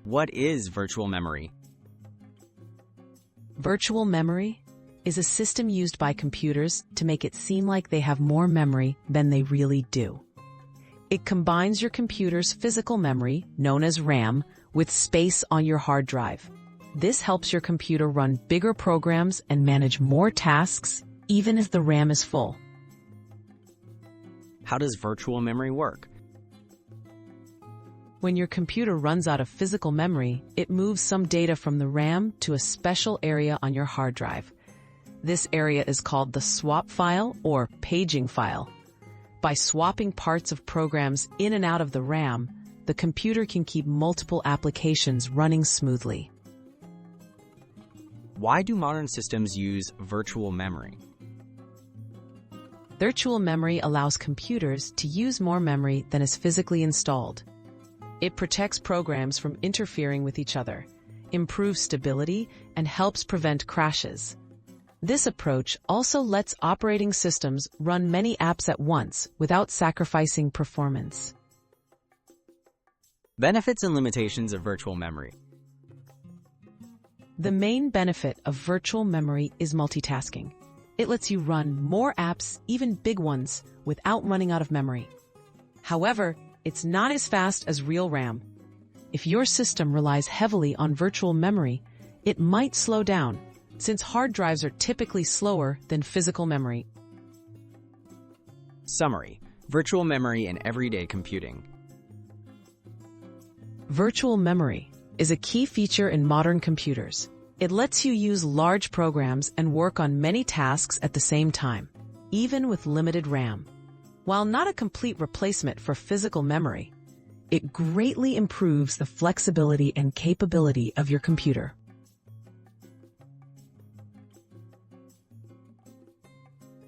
What is virtual memory? Virtual memory is a system used by computers to make it seem like they have more memory than they really do. It combines your computer's physical memory, known as RAM, with space on your hard drive. This helps your computer run bigger programs and manage more tasks, even as the RAM is full. How does virtual memory work? When your computer runs out of physical memory, it moves some data from the RAM to a special area on your hard drive. This area is called the swap file or paging file. By swapping parts of programs in and out of the RAM, the computer can keep multiple applications running smoothly. Why do modern systems use virtual memory? Virtual memory allows computers to use more memory than is physically installed. It protects programs from interfering with each other, improves stability, and helps prevent crashes. This approach also lets operating systems run many apps at once without sacrificing performance. Benefits and limitations of virtual memory. The main benefit of virtual memory is multitasking. It lets you run more apps, even big ones, without running out of memory. However, it's not as fast as real RAM. If your system relies heavily on virtual memory, it might slow down, since hard drives are typically slower than physical memory. Summary: virtual memory in everyday computing. Virtual memory is a key feature in modern computers. It lets you use large programs and work on many tasks at the same time, even with limited RAM. While not a complete replacement for physical memory, it greatly improves the flexibility and capability of your computer.